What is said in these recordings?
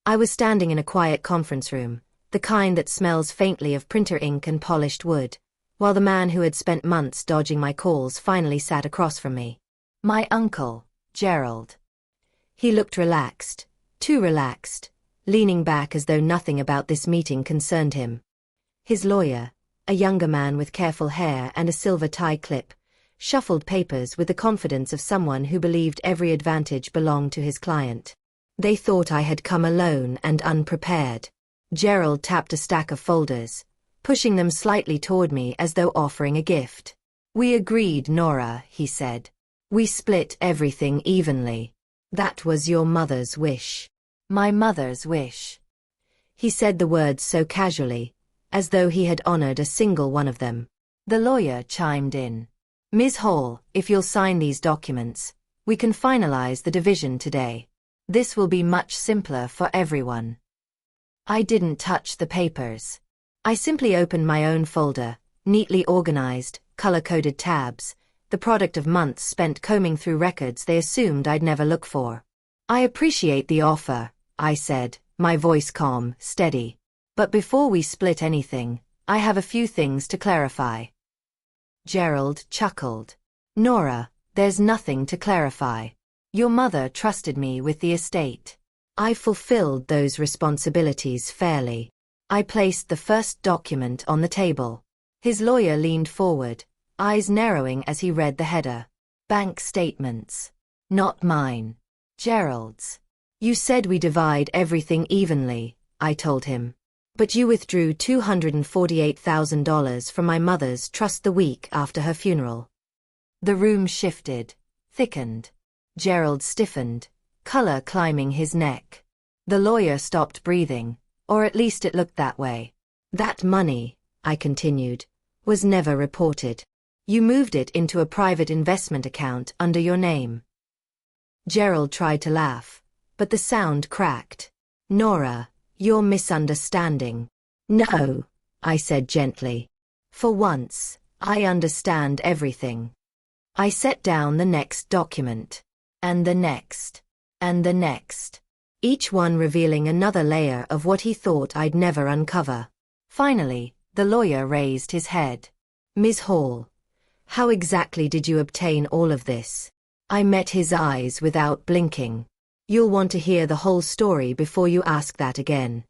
I was standing in a quiet conference room, the kind that smells faintly of printer ink and polished wood, while the man who had spent months dodging my calls finally sat across from me. My uncle, Gerald. He looked relaxed, too relaxed, leaning back as though nothing about this meeting concerned him. His lawyer, a younger man with careful hair and a silver tie clip, shuffled papers with the confidence of someone who believed every advantage belonged to his client. They thought I had come alone and unprepared. Gerald tapped a stack of folders, pushing them slightly toward me as though offering a gift. "We agreed, Nora," he said. "We split everything evenly. That was your mother's wish." "My mother's wish." He said the words so casually, as though he had honored a single one of them. The lawyer chimed in. "Ms. Hall, if you'll sign these documents, we can finalize the division today. This will be much simpler for everyone." I didn't touch the papers. I simply opened my own folder, neatly organized, color-coded tabs, the product of months spent combing through records they assumed I'd never look for. "I appreciate the offer," I said, my voice calm, steady. "But before we split anything, I have a few things to clarify." Gerald chuckled. "Nora, there's nothing to clarify. Your mother trusted me with the estate. I fulfilled those responsibilities fairly." I placed the first document on the table. His lawyer leaned forward, eyes narrowing as he read the header. "Bank statements. Not mine. Gerald's." "You said we divide everything evenly," I told him. "But you withdrew $248,000 from my mother's trust the week after her funeral." The room shifted, thickened. Gerald stiffened, color climbing his neck. The lawyer stopped breathing, or at least it looked that way. "That money," I continued, "was never reported. You moved it into a private investment account under your name." Gerald tried to laugh, but the sound cracked. "Nora, you're misunderstanding." "No," I said gently. "For once, I understand everything." I set down the next document. And the next. And the next. Each one revealing another layer of what he thought I'd never uncover. Finally, the lawyer raised his head. "Ms. Hall, how exactly did you obtain all of this?" I met his eyes without blinking. "You'll want to hear the whole story before you ask that again."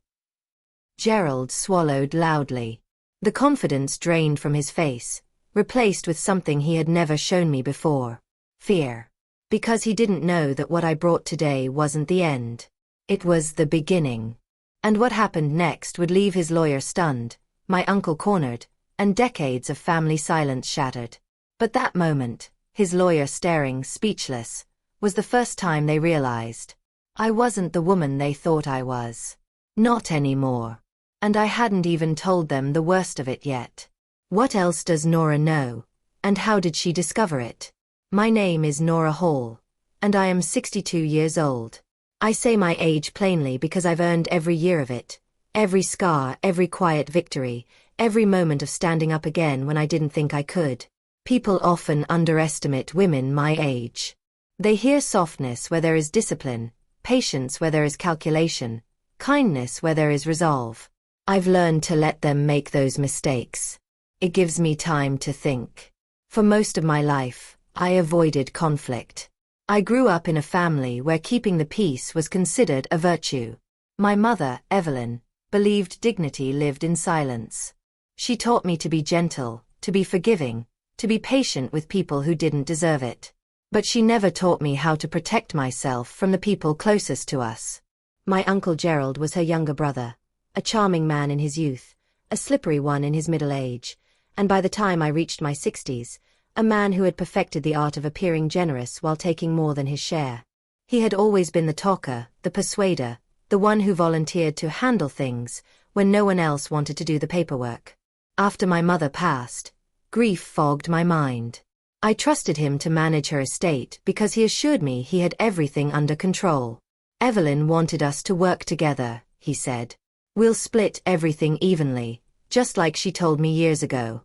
Gerald swallowed loudly. The confidence drained from his face, replaced with something he had never shown me before. Fear. Because he didn't know that what I brought today wasn't the end. It was the beginning. And what happened next would leave his lawyer stunned, my uncle cornered, and decades of family silence shattered. But that moment, his lawyer staring, speechless, was the first time they realized. I wasn't the woman they thought I was. Not anymore. And I hadn't even told them the worst of it yet. What else does Nora know? And how did she discover it? My name is Nora Hall, and I am 62 years old. I say my age plainly because I've earned every year of it, every scar, every quiet victory, every moment of standing up again when I didn't think I could. People often underestimate women my age. They hear softness where there is discipline, patience where there is calculation, kindness where there is resolve. I've learned to let them make those mistakes. It gives me time to think. For most of my life, I avoided conflict. I grew up in a family where keeping the peace was considered a virtue. My mother, Evelyn, believed dignity lived in silence. She taught me to be gentle, to be forgiving, to be patient with people who didn't deserve it. But she never taught me how to protect myself from the people closest to us. My Uncle Gerald was her younger brother, a charming man in his youth, a slippery one in his middle age, and by the time I reached my 60s, a man who had perfected the art of appearing generous while taking more than his share. He had always been the talker, the persuader, the one who volunteered to handle things when no one else wanted to do the paperwork. After my mother passed, grief fogged my mind. I trusted him to manage her estate because he assured me he had everything under control. "Evelyn wanted us to work together," he said. "We'll split everything evenly, just like she told me years ago."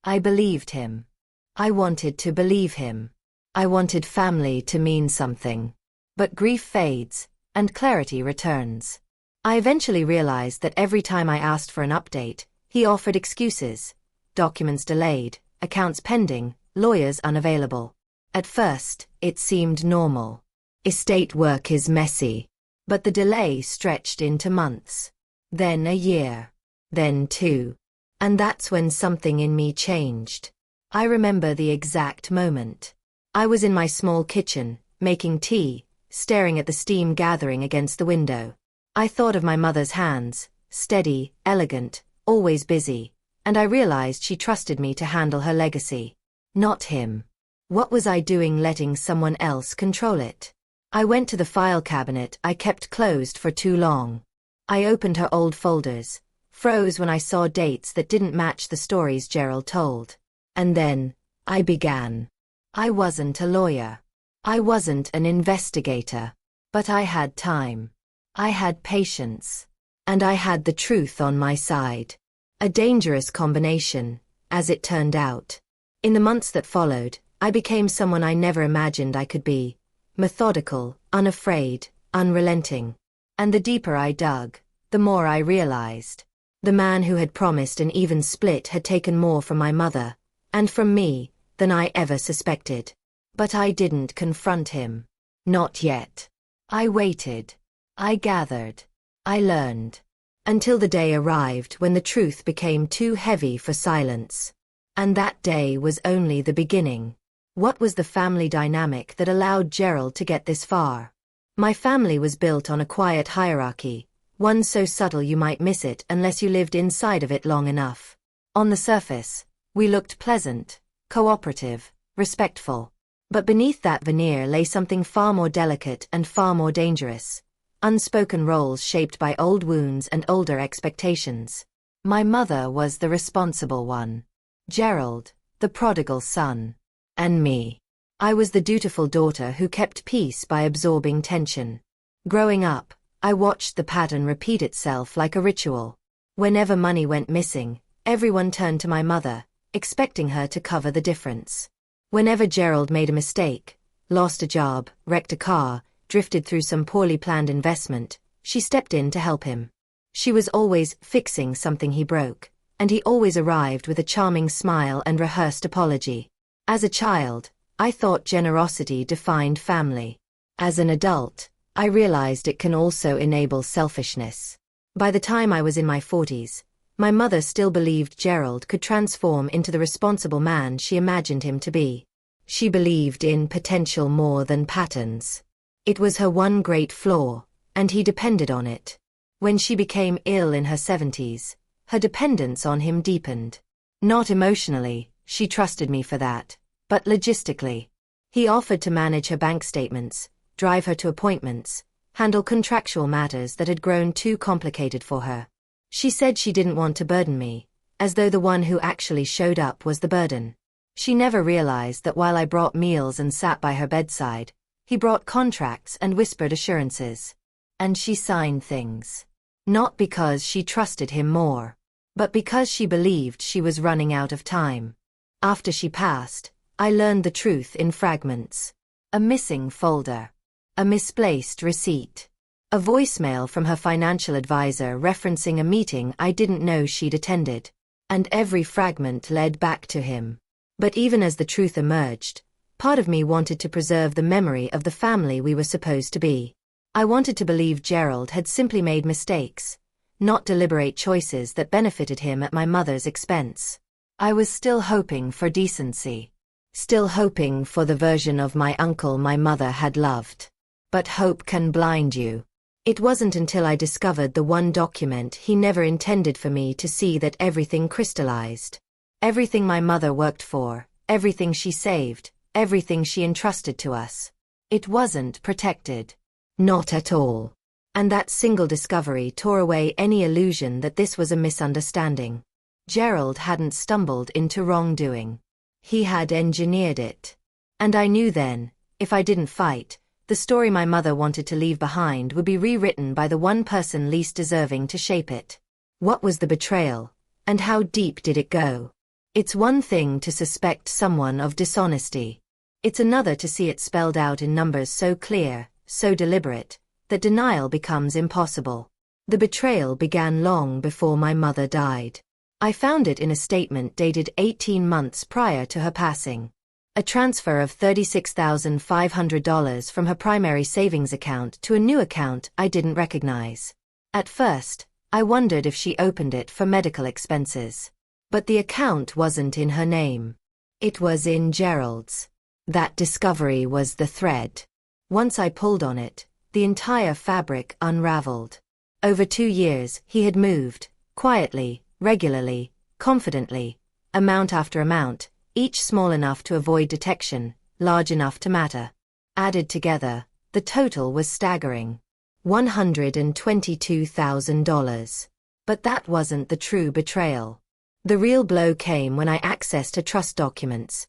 I believed him. I wanted to believe him. I wanted family to mean something. But grief fades, and clarity returns. I eventually realized that every time I asked for an update, he offered excuses. Documents delayed, accounts pending, lawyers unavailable. At first, it seemed normal. Estate work is messy. But the delay stretched into months. Then a year. Then 2. And that's when something in me changed. I remember the exact moment. I was in my small kitchen, making tea, staring at the steam gathering against the window. I thought of my mother's hands, steady, elegant, always busy, and I realized she trusted me to handle her legacy. Not him. What was I doing letting someone else control it? I went to the file cabinet I kept closed for too long. I opened her old folders, froze when I saw dates that didn't match the stories Gerald told. And then, I began. I wasn't a lawyer. I wasn't an investigator. But I had time. I had patience. And I had the truth on my side. A dangerous combination, as it turned out. In the months that followed, I became someone I never imagined I could be. Methodical, unafraid, unrelenting. And the deeper I dug, the more I realized. The man who had promised an even split had taken more from my mother, and from me, than I ever suspected. But I didn't confront him. Not yet. I waited. I gathered. I learned. Until the day arrived when the truth became too heavy for silence. And that day was only the beginning. What was the family dynamic that allowed Gerald to get this far? My family was built on a quiet hierarchy, one so subtle you might miss it unless you lived inside of it long enough. On the surface, we looked pleasant, cooperative, respectful. But beneath that veneer lay something far more delicate and far more dangerous. Unspoken roles shaped by old wounds and older expectations. My mother was the responsible one. Gerald, the prodigal son. And me. I was the dutiful daughter who kept peace by absorbing tension. Growing up, I watched the pattern repeat itself like a ritual. Whenever money went missing, everyone turned to my mother, expecting her to cover the difference. Whenever Gerald made a mistake, lost a job, wrecked a car, drifted through some poorly planned investment, she stepped in to help him. She was always fixing something he broke, and he always arrived with a charming smile and rehearsed apology. As a child, I thought generosity defined family. As an adult, I realized it can also enable selfishness. By the time I was in my 40s, my mother still believed Gerald could transform into the responsible man she imagined him to be. She believed in potential more than patterns. It was her one great flaw, and he depended on it. When she became ill in her 70s, her dependence on him deepened. Not emotionally, she trusted me for that, but logistically. He offered to manage her bank statements, drive her to appointments, handle contractual matters that had grown too complicated for her. She said she didn't want to burden me, as though the one who actually showed up was the burden. She never realized that while I brought meals and sat by her bedside, he brought contracts and whispered assurances. And she signed things. Not because she trusted him more, but because she believed she was running out of time. After she passed, I learned the truth in fragments. A missing folder. A misplaced receipt. A voicemail from her financial advisor referencing a meeting I didn't know she'd attended. And every fragment led back to him. But even as the truth emerged, part of me wanted to preserve the memory of the family we were supposed to be. I wanted to believe Gerald had simply made mistakes, not deliberate choices that benefited him at my mother's expense. I was still hoping for decency. Still hoping for the version of my uncle my mother had loved. But hope can blind you. It wasn't until I discovered the one document he never intended for me to see that everything crystallized. Everything my mother worked for, everything she saved, everything she entrusted to us. It wasn't protected. Not at all. And that single discovery tore away any illusion that this was a misunderstanding. Gerald hadn't stumbled into wrongdoing. He had engineered it. And I knew then, if I didn't fight, the story my mother wanted to leave behind would be rewritten by the one person least deserving to shape it. What was the betrayal, and how deep did it go? It's one thing to suspect someone of dishonesty. It's another to see it spelled out in numbers so clear, so deliberate, that denial becomes impossible. The betrayal began long before my mother died. I found it in a statement dated 18 months prior to her passing. A transfer of $36,500 from her primary savings account to a new account I didn't recognize. At first, I wondered if she opened it for medical expenses. But the account wasn't in her name. It was in Gerald's. That discovery was the thread. Once I pulled on it, the entire fabric unraveled. Over 2 years, he had moved, quietly, regularly, confidently, amount after amount, each small enough to avoid detection, large enough to matter. Added together, the total was staggering. $122,000. But that wasn't the true betrayal. The real blow came when I accessed her trust documents,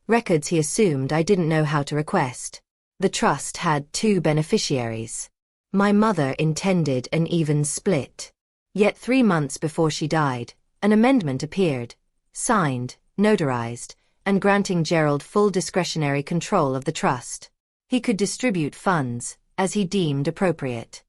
records he assumed I didn't know how to request. The trust had 2 beneficiaries. My mother intended an even split. Yet 3 months before she died, an amendment appeared, signed, notarized, and granting Gerald full discretionary control of the trust. He could distribute funds, as he deemed appropriate.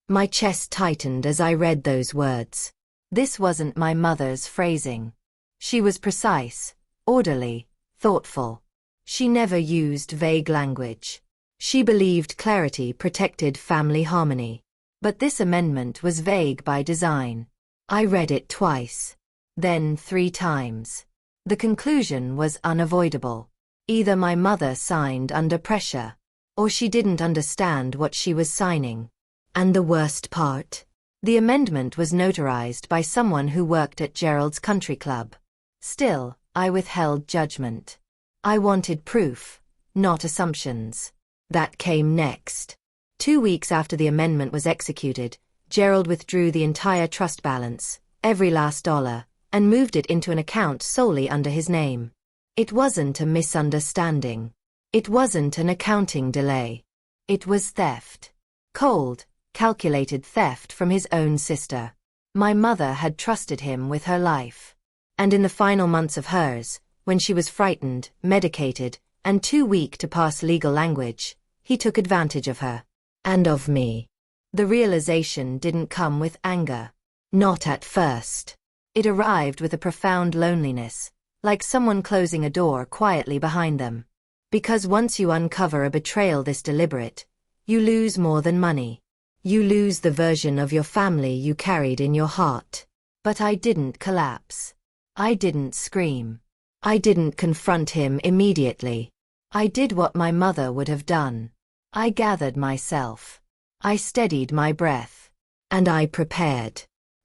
My chest tightened as I read those words. This wasn't my mother's phrasing. She was precise, orderly, thoughtful. She never used vague language. She believed clarity protected family harmony. But this amendment was vague by design. I read it twice. Then 3 times. The conclusion was unavoidable. Either my mother signed under pressure, or she didn't understand what she was signing. And the worst part? The amendment was notarized by someone who worked at Gerald's country club. Still, I withheld judgment. I wanted proof, not assumptions. That came next. 2 weeks after the amendment was executed, Gerald withdrew the entire trust balance, every last dollar, and moved it into an account solely under his name. It wasn't a misunderstanding. It wasn't an accounting delay. It was theft. Cold, calculated theft from his own sister. My mother had trusted him with her life. And in the final months of hers, when she was frightened, medicated, and too weak to pass legal language, he took advantage of her. And of me. The realization didn't come with anger. Not at first. It arrived with a profound loneliness, like someone closing a door quietly behind them. Because once you uncover a betrayal this deliberate, you lose more than money. You lose the version of your family you carried in your heart. But I didn't collapse. I didn't scream. I didn't confront him immediately. I did what my mother would have done. I gathered myself. I steadied my breath. And I prepared.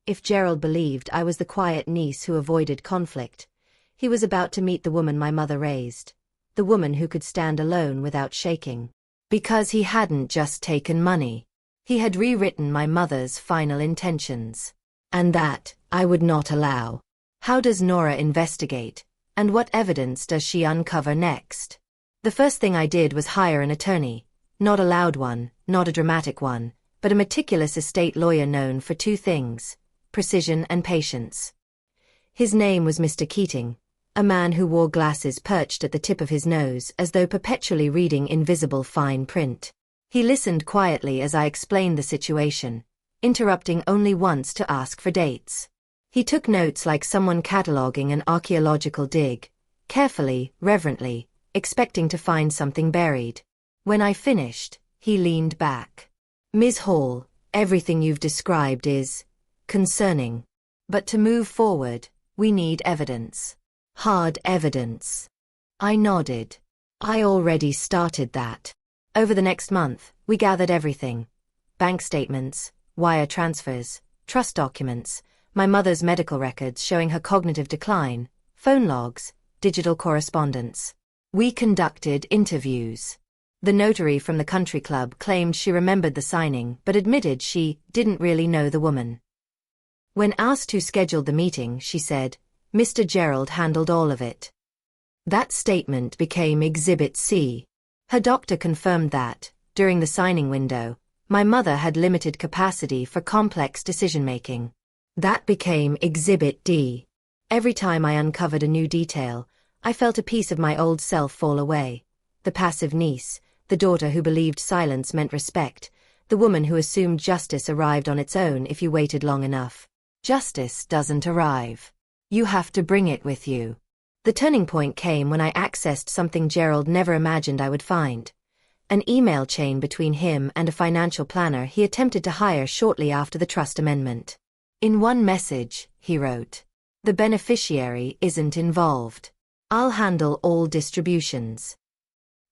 If Gerald believed I was the quiet niece who avoided conflict, he was about to meet the woman my mother raised, the woman who could stand alone without shaking. Because he hadn't just taken money. He had rewritten my mother's final intentions. And that, I would not allow. How does Nora investigate, and what evidence does she uncover next? The first thing I did was hire an attorney. Not a loud one, not a dramatic one, but a meticulous estate lawyer known for 2 things, precision and patience. His name was Mr. Keating, a man who wore glasses perched at the tip of his nose as though perpetually reading invisible fine print. He listened quietly as I explained the situation, interrupting only once to ask for dates. He took notes like someone cataloging an archaeological dig, carefully, reverently, expecting to find something buried. When I finished, he leaned back. Ms. Hall, everything you've described is concerning. But to move forward, we need evidence. Hard evidence. I nodded. I already started that. Over the next month, we gathered everything. Bank statements, wire transfers, trust documents, my mother's medical records showing her cognitive decline, phone logs, digital correspondence. We conducted interviews. The notary from the country club claimed she remembered the signing but admitted she didn't really know the woman. When asked who scheduled the meeting, she said, Mr. Gerald handled all of it. That statement became Exhibit C. Her doctor confirmed that, during the signing window, my mother had limited capacity for complex decision-making. That became Exhibit D. Every time I uncovered a new detail, I felt a piece of my old self fall away. The passive niece, the daughter who believed silence meant respect, the woman who assumed justice arrived on its own if you waited long enough. Justice doesn't arrive. You have to bring it with you. The turning point came when I accessed something Gerald never imagined I would find. An email chain between him and a financial planner he attempted to hire shortly after the trust amendment. In one message, he wrote, "The beneficiary isn't involved. I'll handle all distributions."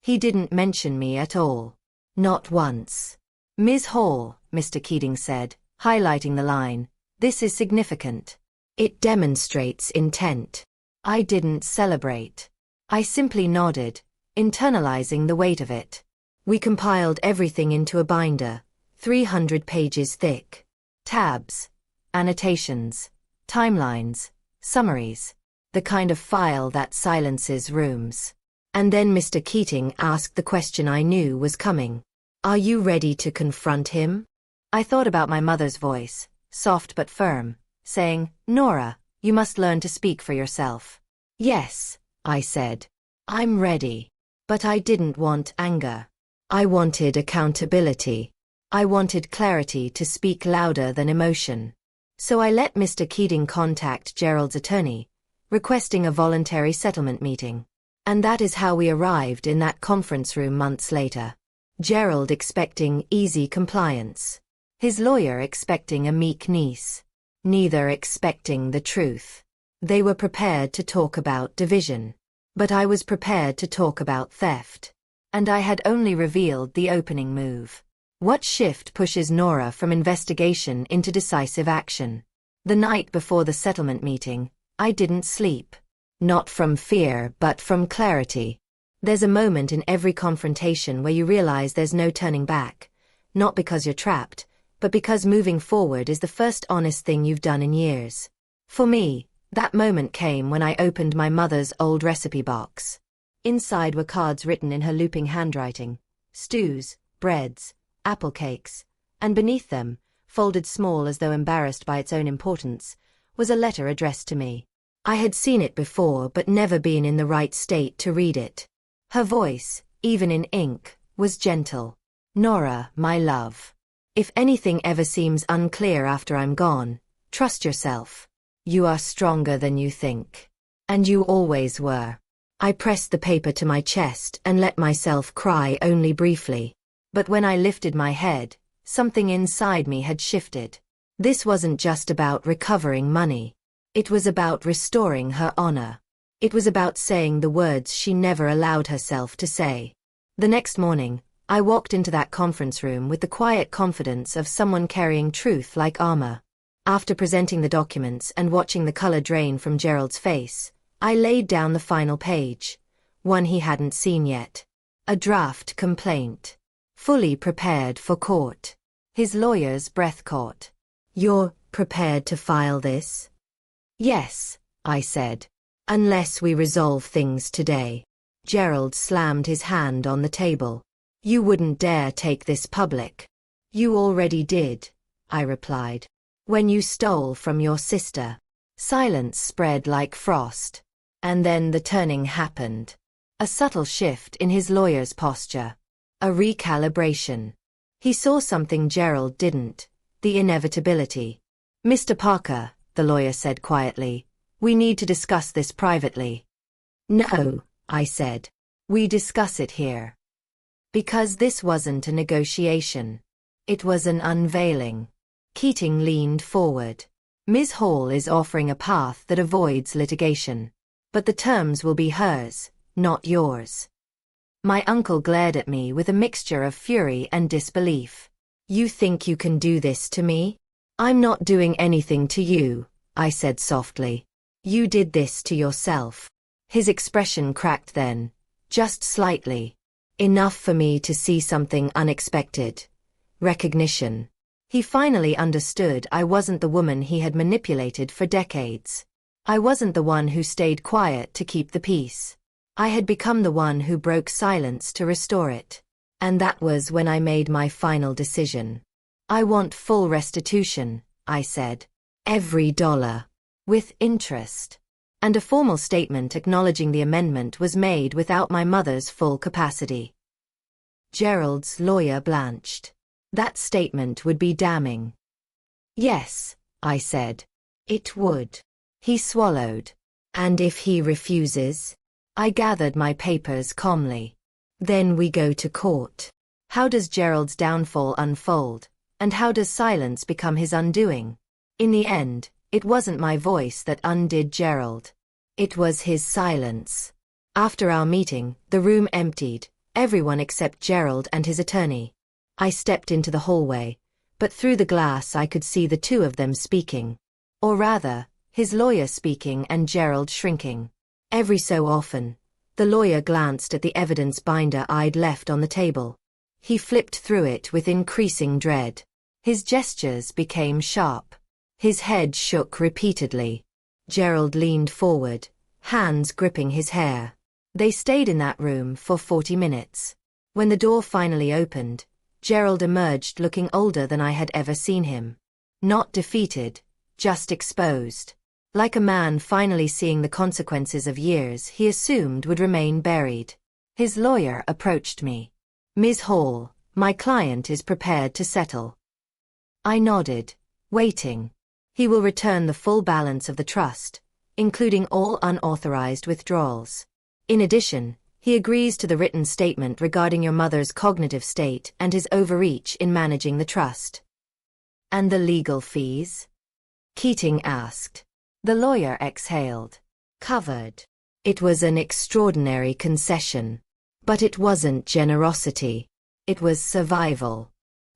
He didn't mention me at all. Not once. "Ms. Hall," Mr. Keating said, highlighting the line, "this is significant. It demonstrates intent." I didn't celebrate. I simply nodded, internalizing the weight of it. We compiled everything into a binder, 300 pages thick. Tabs, annotations, timelines, summaries. The kind of file that silences rooms. And then Mr. Keating asked the question I knew was coming. "Are you ready to confront him?" I thought about my mother's voice, soft but firm, saying, "Nora, you must learn to speak for yourself." "Yes," I said. "I'm ready." But I didn't want anger. I wanted accountability. I wanted clarity to speak louder than emotion. So I let Mr. Keating contact Gerald's attorney, requesting a voluntary settlement meeting. And that is how we arrived in that conference room months later. Gerald expecting easy compliance. His lawyer expecting a meek niece. Neither expecting the truth. They were prepared to talk about division. But I was prepared to talk about theft. And I had only revealed the opening move. What shift pushes Nora from investigation into decisive action? The night before the settlement meeting, I didn't sleep. Not from fear, but from clarity. There's a moment in every confrontation where you realize there's no turning back. Not because you're trapped, but because moving forward is the first honest thing you've done in years. For me, that moment came when I opened my mother's old recipe box. Inside were cards written in her looping handwriting, stews, breads, apple cakes, and beneath them, folded small as though embarrassed by its own importance, was a letter addressed to me. I had seen it before but never been in the right state to read it. Her voice, even in ink, was gentle. "Nora, my love. If anything ever seems unclear after I'm gone, trust yourself. You are stronger than you think. And you always were." I pressed the paper to my chest and let myself cry only briefly. But when I lifted my head, something inside me had shifted. This wasn't just about recovering money. It was about restoring her honor. It was about saying the words she never allowed herself to say. The next morning, I walked into that conference room with the quiet confidence of someone carrying truth like armor. After presenting the documents and watching the color drain from Gerald's face, I laid down the final page, one he hadn't seen yet. A draft complaint. Fully prepared for court. His lawyer's breath caught. "You're prepared to file this?" "Yes," I said. "Unless we resolve things today." Gerald slammed his hand on the table. "You wouldn't dare take this public." "You already did," I replied. "When you stole from your sister." Silence spread like frost. And then the turning happened. A subtle shift in his lawyer's posture. A recalibration. He saw something Gerald didn't, the inevitability. "Mr. Parker," the lawyer said quietly, "we need to discuss this privately." "No," I said. "We discuss it here." Because this wasn't a negotiation. It was an unveiling. Keating leaned forward. "Ms. Hall is offering a path that avoids litigation. But the terms will be hers, not yours." My uncle glared at me with a mixture of fury and disbelief. "You think you can do this to me?" "I'm not doing anything to you," I said softly. "You did this to yourself." His expression cracked then, just slightly. Enough for me to see something unexpected. Recognition. He finally understood I wasn't the woman he had manipulated for decades. I wasn't the one who stayed quiet to keep the peace. I had become the one who broke silence to restore it. And that was when I made my final decision. "I want full restitution," I said. "Every dollar. With interest." And a formal statement acknowledging the amendment was made without my mother's full capacity. Gerald's lawyer blanched. That statement would be damning. Yes, I said. It would. He swallowed. And if he refuses? I gathered my papers calmly. Then we go to court. How does Gerald's downfall unfold, and how does silence become his undoing? In the end, it wasn't my voice that undid Gerald. It was his silence. After our meeting, the room emptied, everyone except Gerald and his attorney. I stepped into the hallway, but through the glass I could see the two of them speaking. Or rather, his lawyer speaking and Gerald shrinking. Every so often, the lawyer glanced at the evidence binder I'd left on the table. He flipped through it with increasing dread. His gestures became sharp. His head shook repeatedly. Gerald leaned forward, hands gripping his hair. They stayed in that room for 40 minutes. When the door finally opened, Gerald emerged looking older than I had ever seen him. Not defeated, just exposed. Like a man finally seeing the consequences of years he assumed would remain buried. His lawyer approached me. "Ms. Hall, my client is prepared to settle." I nodded, waiting. He will return the full balance of the trust, including all unauthorized withdrawals. In addition, he agrees to the written statement regarding your mother's cognitive state and his overreach in managing the trust. "And the legal fees?" Keating asked. The lawyer exhaled. "Covered." It was an extraordinary concession. But it wasn't generosity. It was survival.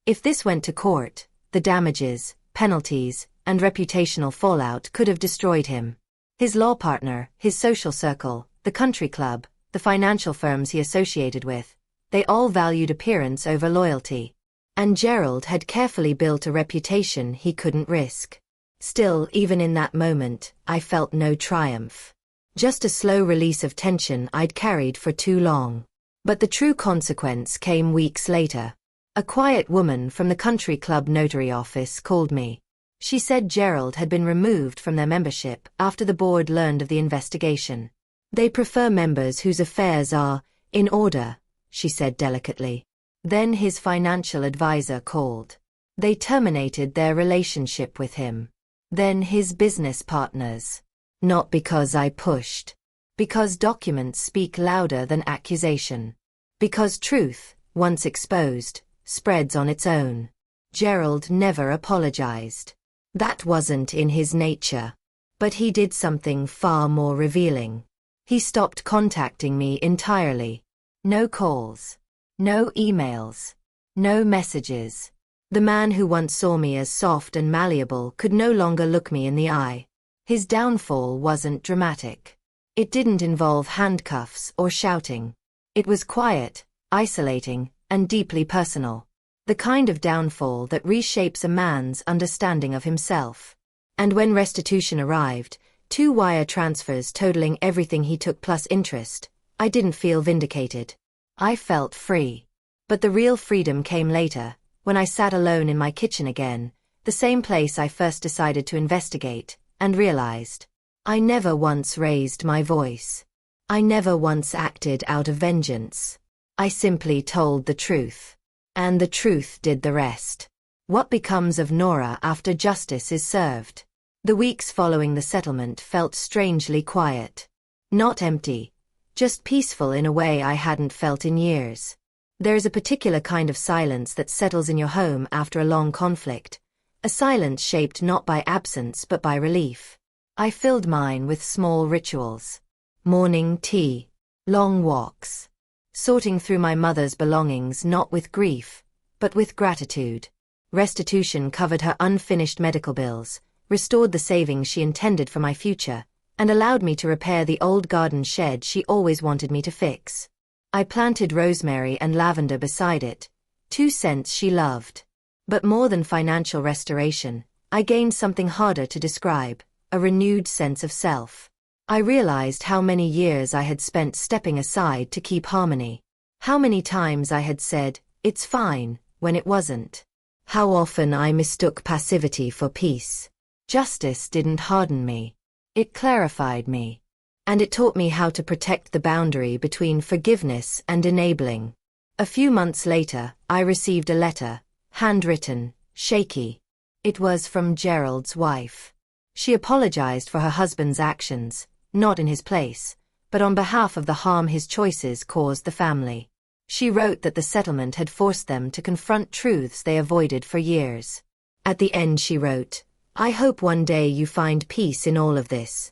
If this went to court, the damages, penalties, and reputational fallout could have destroyed him. His law partner, his social circle, the country club, the financial firms he associated with, they all valued appearance over loyalty. And Gerald had carefully built a reputation he couldn't risk. Still, even in that moment, I felt no triumph. Just a slow release of tension I'd carried for too long. But the true consequence came weeks later. A quiet woman from the country club notary office called me. She said Gerald had been removed from their membership after the board learned of the investigation. "They prefer members whose affairs are in order," she said delicately. Then his financial advisor called. They terminated their relationship with him. Then his business partners. Not because I pushed. Because documents speak louder than accusation. Because truth, once exposed, spreads on its own. Gerald never apologized. That wasn't in his nature. But he did something far more revealing. He stopped contacting me entirely. No calls. No emails. No messages. The man who once saw me as soft and malleable could no longer look me in the eye. His downfall wasn't dramatic. It didn't involve handcuffs or shouting. It was quiet, isolating, and deeply personal. The kind of downfall that reshapes a man's understanding of himself. And when restitution arrived, 2 wire transfers totaling everything he took plus interest, I didn't feel vindicated. I felt free. But the real freedom came later, when I sat alone in my kitchen again, the same place I first decided to investigate, and realized. I never once raised my voice. I never once acted out of vengeance. I simply told the truth. And the truth did the rest. What becomes of Nora after justice is served? The weeks following the settlement felt strangely quiet. Not empty, just peaceful in a way I hadn't felt in years. There's a particular kind of silence that settles in your home after a long conflict. A silence shaped not by absence but by relief. I filled mine with small rituals. Morning tea. Long walks. Sorting through my mother's belongings not with grief, but with gratitude. Restitution covered her unfinished medical bills, restored the savings she intended for my future, and allowed me to repair the old garden shed she always wanted me to fix. I planted rosemary and lavender beside it, 2 scents she loved. But more than financial restoration, I gained something harder to describe, a renewed sense of self. I realized how many years I had spent stepping aside to keep harmony. How many times I had said, "It's fine," when it wasn't. How often I mistook passivity for peace. Justice didn't harden me. It clarified me. And it taught me how to protect the boundary between forgiveness and enabling. A few months later, I received a letter, Handwritten, shaky. It was from Gerald's wife. She apologized for her husband's actions, not in his place, but on behalf of the harm his choices caused the family. She wrote that the settlement had forced them to confront truths they avoided for years. At the end she wrote, "I hope one day you find peace in all of this."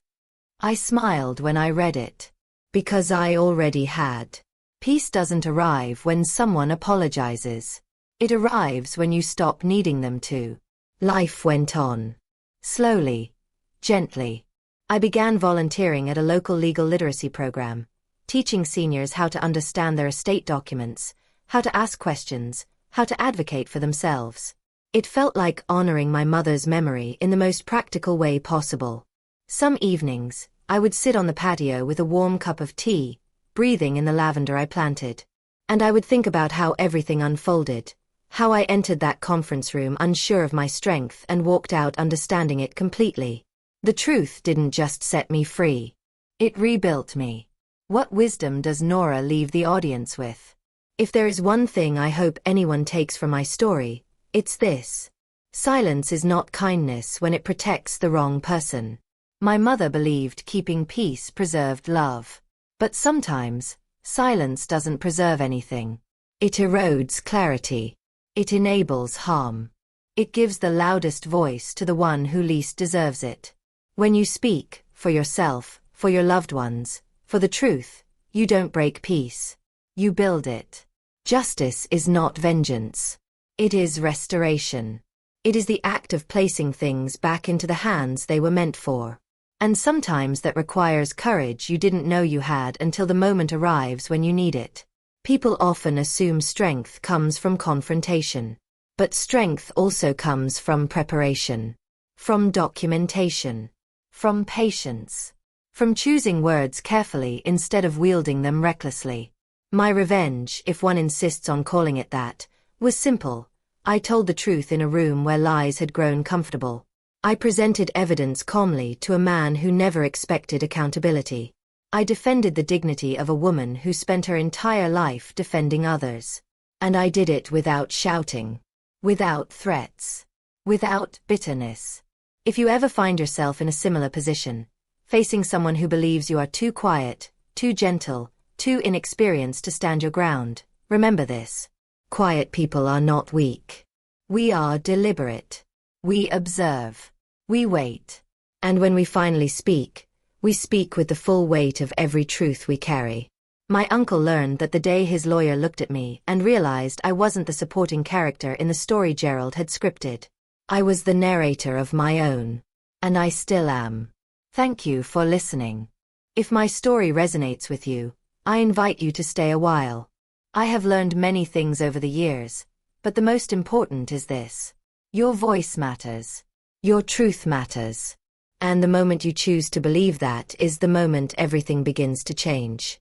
I smiled when I read it. Because I already had. Peace doesn't arrive when someone apologizes. It arrives when you stop needing them to. Life went on. Slowly. Gently. I began volunteering at a local legal literacy program, teaching seniors how to understand their estate documents, how to ask questions, how to advocate for themselves. It felt like honoring my mother's memory in the most practical way possible. Some evenings, I would sit on the patio with a warm cup of tea, breathing in the lavender I planted. And I would think about how everything unfolded, how I entered that conference room unsure of my strength and walked out understanding it completely. The truth didn't just set me free. It rebuilt me. What wisdom does Nora leave the audience with? If there is one thing I hope anyone takes from my story, it's this. Silence is not kindness when it protects the wrong person. My mother believed keeping peace preserved love. But sometimes, silence doesn't preserve anything. It erodes clarity. It enables harm. It gives the loudest voice to the one who least deserves it. When you speak, for yourself, for your loved ones, for the truth, you don't break peace. You build it. Justice is not vengeance. It is restoration. It is the act of placing things back into the hands they were meant for. And sometimes that requires courage you didn't know you had until the moment arrives when you need it. People often assume strength comes from confrontation. But strength also comes from preparation. From documentation. From patience. From choosing words carefully instead of wielding them recklessly. My revenge, if one insists on calling it that, was simple. I told the truth in a room where lies had grown comfortable. I presented evidence calmly to a man who never expected accountability. I defended the dignity of a woman who spent her entire life defending others. And I did it without shouting. Without threats. Without bitterness. If you ever find yourself in a similar position, facing someone who believes you are too quiet, too gentle, too inexperienced to stand your ground, remember this. Quiet people are not weak. We are deliberate. We observe. We wait. And when we finally speak, we speak with the full weight of every truth we carry. My uncle learned that the day his lawyer looked at me and realized I wasn't the supporting character in the story Gerald had scripted. I was the narrator of my own. And I still am. Thank you for listening. If my story resonates with you, I invite you to stay a while. I have learned many things over the years, but the most important is this. Your voice matters. Your truth matters. And the moment you choose to believe that is the moment everything begins to change.